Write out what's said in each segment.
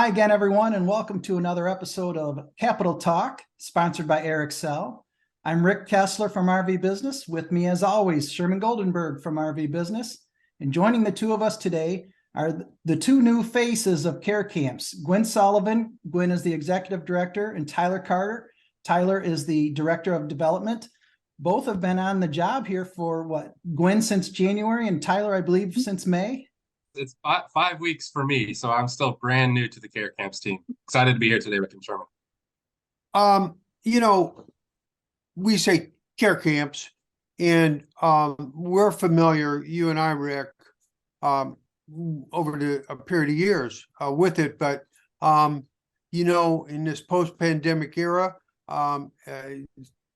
Hi again, everyone, and welcome to another episode of Capitol Talk, sponsored by Excel. I'm Rick Kessler from RV Business. With me, as always, Sherman Goldenberg from RV Business. And joining the two of us today are the two new faces of care camps, Gwynn Sullivan. Gwynn is the executive director, and Tyler Carter. Tyler is the director of development. Both have been on the job here for Gwynn since January, and Tyler, I believe, since May. It's 5 weeks for me, so I'm still brand new to the care camps team. Excited to be here today with him, Sherman. We say care camps, and we're familiar, you and I, Rick, over a period of years with it. But in this post-pandemic era,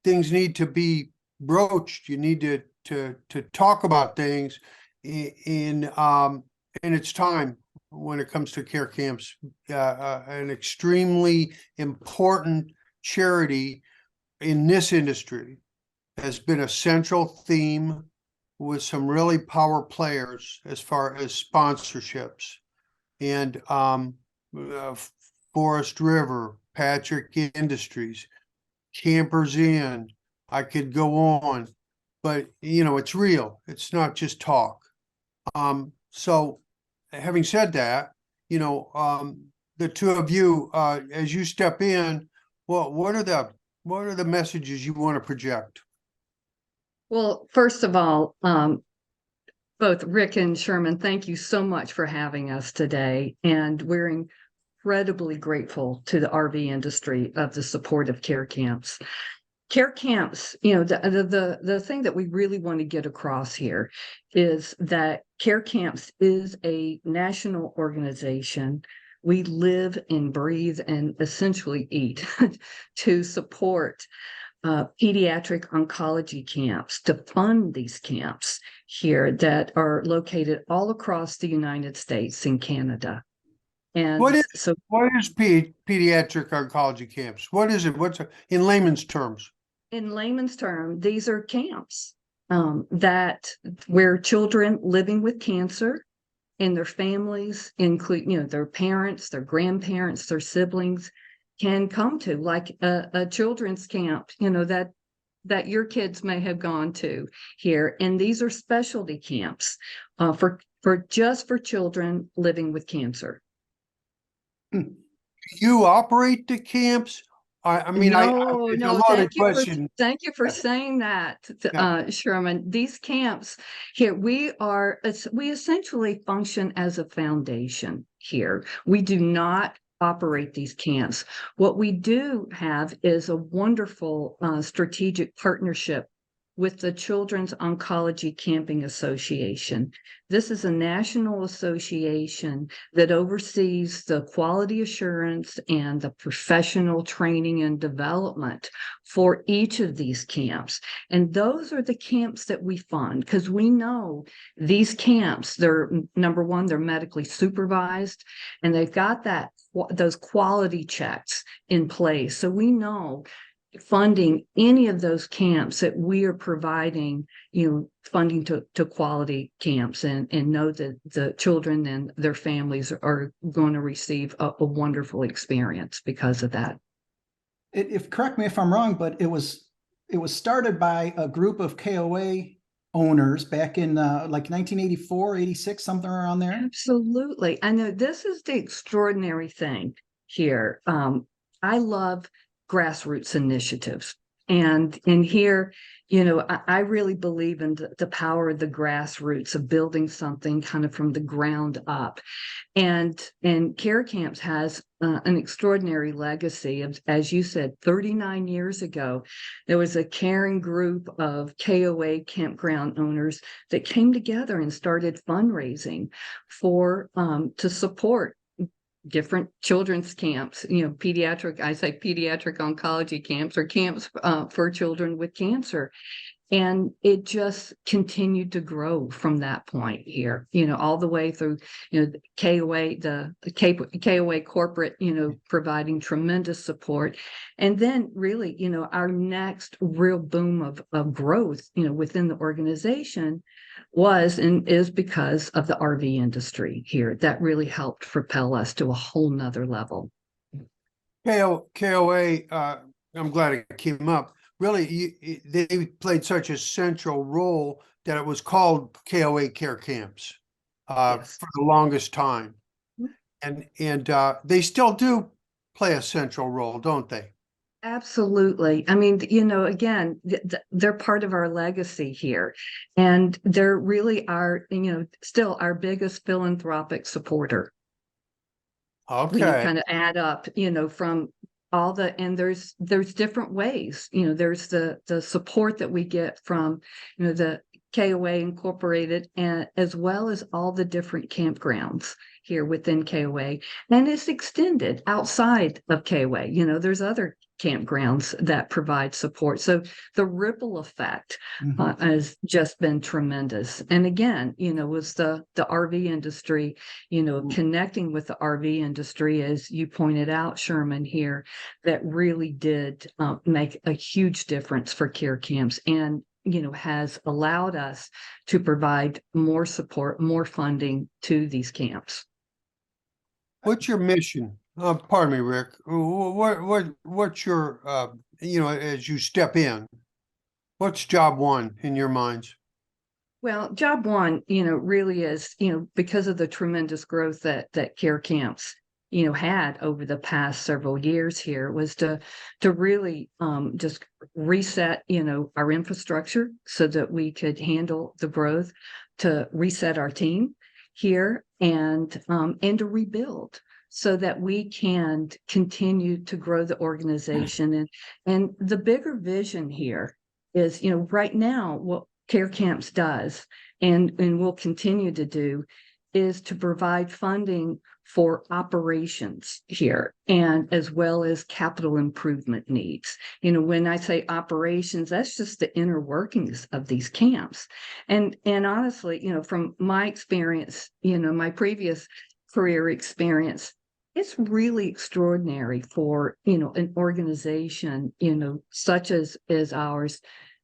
things need to be broached. You need to talk about things and it's time when it comes to care camps. An extremely important charity in this industry has been a central theme with some really power players as far as sponsorships. And Forest River, Patrick Industries, Campers Inn, I could go on, but it's real. It's not just talk. So having said that, the two of you, as you step in, what are the messages you want to project? Well, first of all, both Rick and Sherman, thank you so much for having us today. And we're incredibly grateful to the RV industry of the support of care camps. Care camps, the thing that we really want to get across here is that care camps is a national organization. We live and breathe and essentially eat to support pediatric oncology camps, to fund these camps here that are located all across the United States and Canada. And what is pediatric oncology camps? What is it? In layman's terms? In layman's terms, these are camps where children living with cancer and their families, include their parents, their grandparents, their siblings, can come to, like a children's camp, that your kids may have gone to here. And these are specialty camps for children living with cancer. You operate the camps? No, thank you for Yeah. saying that, Sherman. These camps here, we essentially function as a foundation here. We do not operate these camps. What we do have is a wonderful strategic partnership with the Children's Oncology Camping Association. This is a national association that oversees the quality assurance and the professional training and development for each of these camps. And those are the camps that we fund, because we know these camps, they're, number one, they're medically supervised, and they've got those quality checks in place. So we know funding any of those camps that we are providing, funding to quality camps, and know that the children and their families are going to receive a wonderful experience because of that. Correct me if I'm wrong, but it was started by a group of KOA owners back in 1984, 86, something around there. Absolutely. I know this is the extraordinary thing here. I love grassroots initiatives. And here, I really believe in the power of the grassroots, of building something kind of from the ground up. And Care Camps has an extraordinary legacy of, as you said, 39 years ago, there was a caring group of KOA campground owners that came together and started fundraising to support different children's camps, pediatric oncology camps, or camps for children with cancer. And it just continued to grow from that point here, all the way through, the KOA, the KOA corporate, providing tremendous support. And then really, our next real boom of growth, within the organization was and is because of the RV industry here. That really helped propel us to a whole nother level. KOA, I'm glad it came up. Really, they played such a central role that it was called KOA Care Camps Yes. for the longest time. And they still do play a central role, don't they? Absolutely. I mean, again, they're part of our legacy here, and they're really still our biggest philanthropic supporter. When you Okay. kind of add up, from all and there's different ways, there's the support that we get from, the KOA Incorporated, and as well as all the different campgrounds here within KOA, and it's extended outside of KOA. There's other campgrounds that provide support. So the ripple effect has just been tremendous. And again, was the RV industry, connecting with the RV industry, as you pointed out, Sherman, here, that really did make a huge difference for care camps, and has allowed us to provide more support, more funding to these camps. What's your mission? Pardon me, Rick. What's your as you step in, what's job one in your minds? Well, job one, really is, because of the tremendous growth that care camps, had over the past several years here, was to really just reset, our infrastructure so that we could handle the growth, to reset our team here, and to rebuild so that we can continue to grow the organization. And the bigger vision here is, right now, what Care Camps does and will continue to do is to provide funding for operations here, and as well as capital improvement needs. When I say operations, that's just the inner workings of these camps. And honestly, from my experience, my previous career experience, it's really extraordinary for, an organization, such as ours,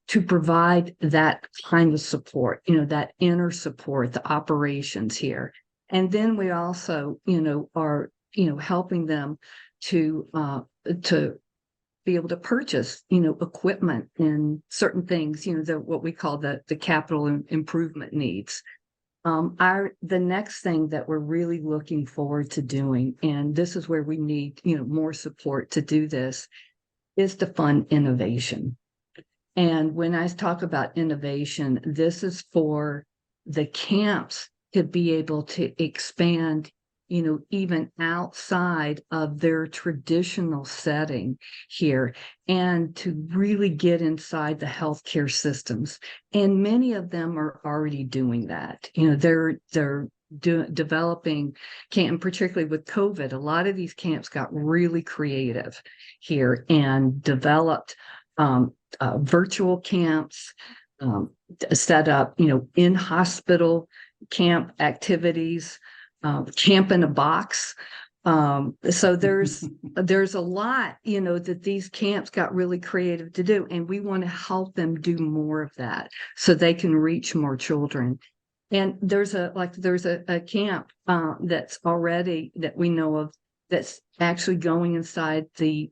to provide that kind of support, that inner support, the operations here. And then we also, are, helping them to be able to purchase, equipment and certain things, what we call the capital improvement needs. The next thing that we're really looking forward to doing, and this is where we need, more support to do this, is to fund innovation. And when I talk about innovation, this is for the camps to be able to expand, even outside of their traditional setting here, and to really get inside the healthcare systems. And many of them are already doing that. They're developing camp, particularly with COVID. A lot of these camps got really creative here and developed virtual camps, set up, in hospital camp activities, camp in a box. So there's a lot, that these camps got really creative to do, and we want to help them do more of that so they can reach more children. And there's a camp that's already, that we know of, that's actually going inside the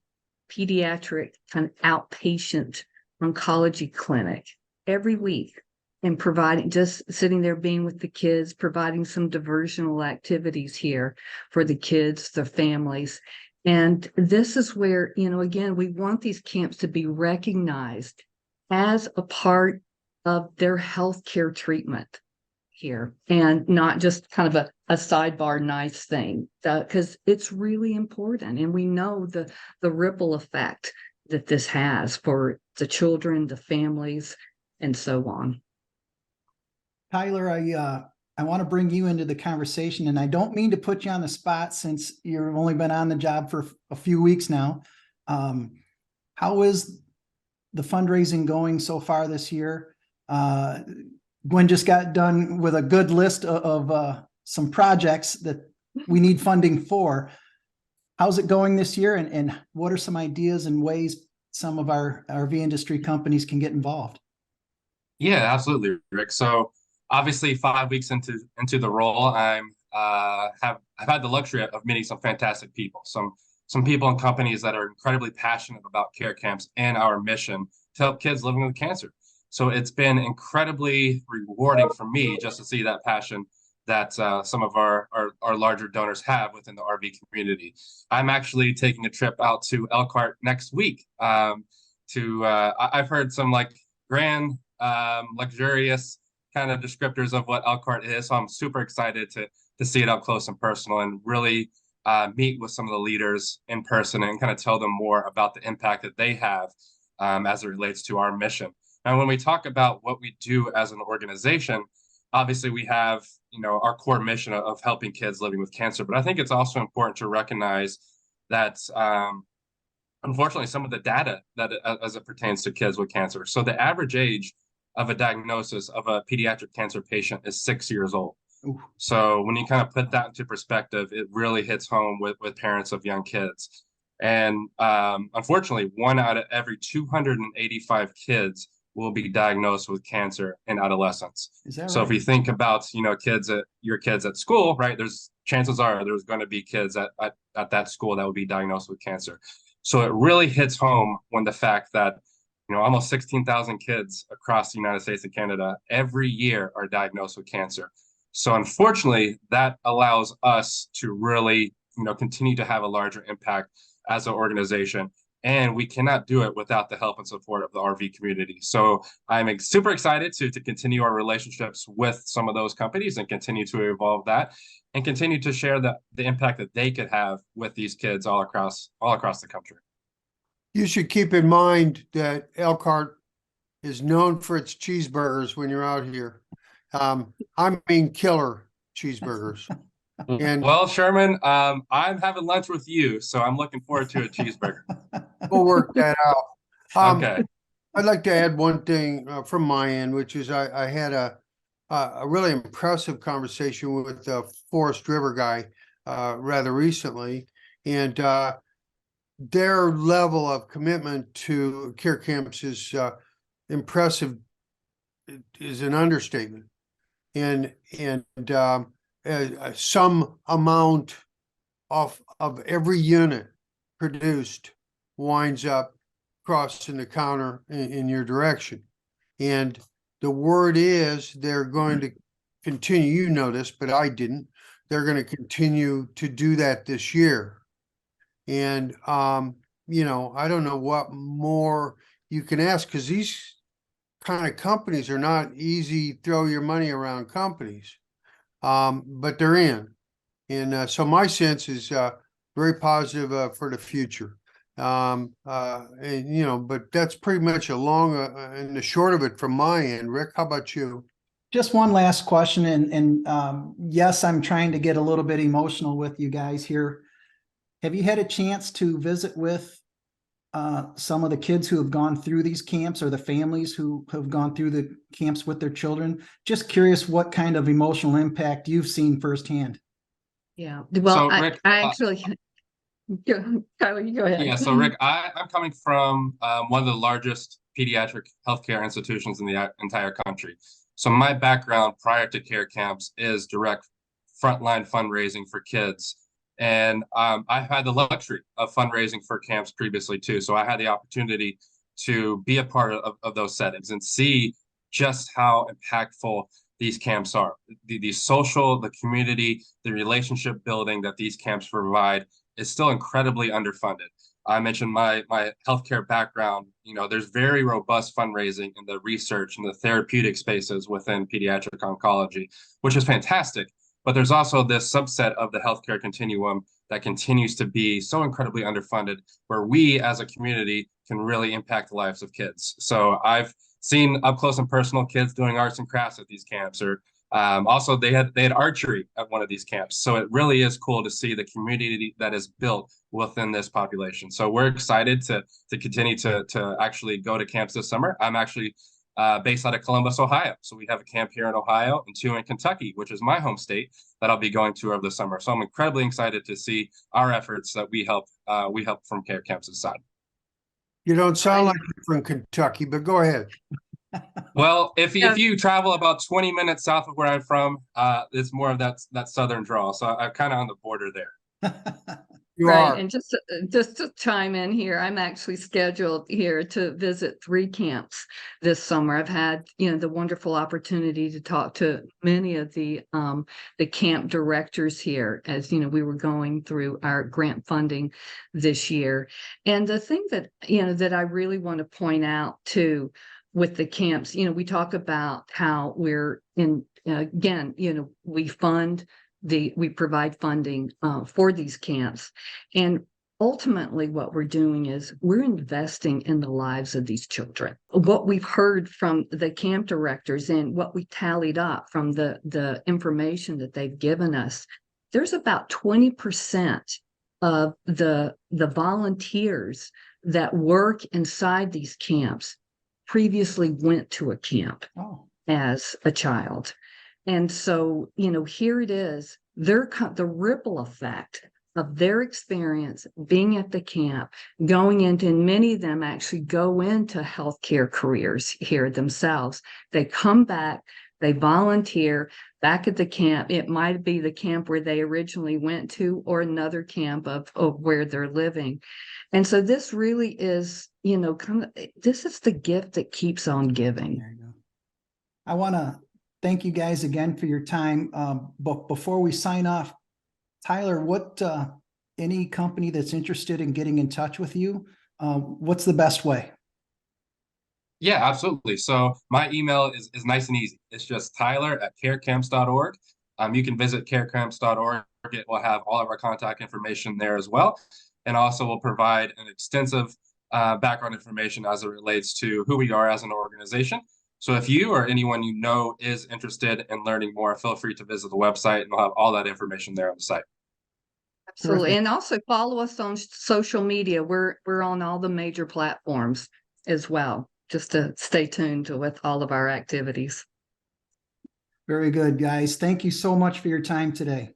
pediatric kind of outpatient oncology clinic every week, and providing, just sitting there, being with the kids, providing some diversional activities here for the kids, the families. And this is where, again, we want these camps to be recognized as a part of their healthcare treatment here, and not just kind of a sidebar nice thing, because it's really important. And we know the ripple effect that this has for the children, the families, and so on. Tyler, I want to bring you into the conversation, and I don't mean to put you on the spot since you've only been on the job for a few weeks now. How is the fundraising going so far this year? Gwynn just got done with a good list of some projects that we need funding for. How's it going this year? And what are some ideas and ways some of our RV industry companies can get involved? Yeah, absolutely, Rick. So obviously 5 weeks into the role, I've had the luxury of meeting some fantastic people, some people and companies that are incredibly passionate about care camps and our mission to help kids living with cancer. So it's been incredibly rewarding for me just to see that passion that some of our larger donors have within the RV community. I'm actually taking a trip out to Elkhart next week. I've heard some like grand, luxurious kind of descriptors of what Elkhart is. So I'm super excited to see it up close and personal and really meet with some of the leaders in person and kind of tell them more about the impact that they have as it relates to our mission. And when we talk about what we do as an organization, obviously we have, our core mission of helping kids living with cancer. But I think it's also important to recognize that, unfortunately, some of the data that as it pertains to kids with cancer. So the average age of a diagnosis of a pediatric cancer patient is 6 years old. Ooh. So when you kind of put that into perspective, it really hits home with parents of young kids. And unfortunately, 1 out of every 285 kids will be diagnosed with cancer in adolescence. Is that so right? If you think about, your kids at school, right, chances are there's going to be kids at that school that will be diagnosed with cancer. So it really hits home when the fact that, almost 16,000 kids across the United States and Canada every year are diagnosed with cancer. So unfortunately, that allows us to really, continue to have a larger impact as an organization. And we cannot do it without the help and support of the RV community. So I'm super excited to continue our relationships with some of those companies and continue to evolve that and continue to share the impact that they could have with these kids all across the country. You should keep in mind that Elkhart is known for its cheeseburgers when you're out here. I mean, killer cheeseburgers. And well, Sherman, I'm having lunch with you, so I'm looking forward to a cheeseburger. we'll work that out. Okay. I'd like to add one thing from my end, which is I had a really impressive conversation with the Forest River guy rather recently, and their level of commitment to care camps is impressive. Is an understatement, and some amount of every unit produced winds up crossing the counter in your direction. And the word is they're going to continue, you know this, but I didn't, they're going to continue to do that this year. And, I don't know what more you can ask, because these kind of companies are not easy, throw your money around companies. But they're in. And so my sense is very positive for the future. But that's pretty much a long and the short of it from my end. Rick, how about you? Just one last question, and yes, I'm trying to get a little bit emotional with you guys here. Have you had a chance to visit with some of the kids who have gone through these camps, or the families who have gone through the camps with their children? Just curious what kind of emotional impact you've seen firsthand. Yeah. Well, So, Rick, I actually, Tyler, you go ahead. Yeah, so Rick, I'm coming from one of the largest pediatric healthcare institutions in the entire country. So my background prior to care camps is direct frontline fundraising for kids. And I've had the luxury of fundraising for camps previously too. So I had the opportunity to be a part of those settings and see just how impactful these camps are. The social, the community, the relationship building that these camps provide is still incredibly underfunded. I mentioned my healthcare background. There's very robust fundraising in the research and the therapeutic spaces within pediatric oncology, which is fantastic. But there's also this subset of the healthcare continuum that continues to be so incredibly underfunded, where we as a community can really impact the lives of kids. So I've seen up close and personal kids doing arts and crafts at these camps, or Also, they had archery at one of these camps. So it really is cool to see the community that is built within this population. So we're excited to continue to actually go to camps this summer. I'm actually based out of Columbus, Ohio. So we have a camp here in Ohio and 2 in Kentucky, which is my home state, that I'll be going to over the summer. So I'm incredibly excited to see our efforts that we help from Care Camps' side. You don't sound like you're from Kentucky, but go ahead. Well, if you travel about 20 minutes south of where I'm from, it's more of that southern drawl. So I'm kind of on the border there. You Right. are. And just to chime in here, I'm actually scheduled here to visit 3 camps this summer. I've had, the wonderful opportunity to talk to many of the camp directors here as, we were going through our grant funding this year. And the thing that, that I really want to point out too, with the camps, we talk about how we're again, we provide funding for these camps. And ultimately what we're doing is we're investing in the lives of these children. What we've heard from the camp directors and what we tallied up from the information that they've given us, there's about 20% of the volunteers that work inside these camps previously went to a camp as a child. And so, here it is, the ripple effect of their experience being at the camp, going into, and many of them actually go into healthcare careers here themselves. They come back, they volunteer back at the camp. It might be the camp where they originally went to or another camp of where they're living. And so this really is, this is the gift that keeps on giving. There you go. I want to thank you guys again for your time. But before we sign off, Tyler, what any company that's interested in getting in touch with you, what's the best way? Yeah, absolutely. So my email is nice and easy. It's just tyler@carecamps.org. You can visit carecamps.org. It will have all of our contact information there as well. And also will provide an extensive background information as it relates to who we are as an organization. So if you or anyone you know is interested in learning more, feel free to visit the website and we'll have all that information there on the site. Absolutely. Terrific. And also follow us on social media. We're on all the major platforms as well, just to stay tuned with all of our activities. Very good, guys. Thank you so much for your time today.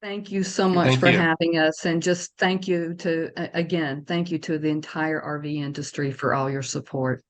Thank you so much Thank for you. having us. And just thank you to the entire RV industry for all your support.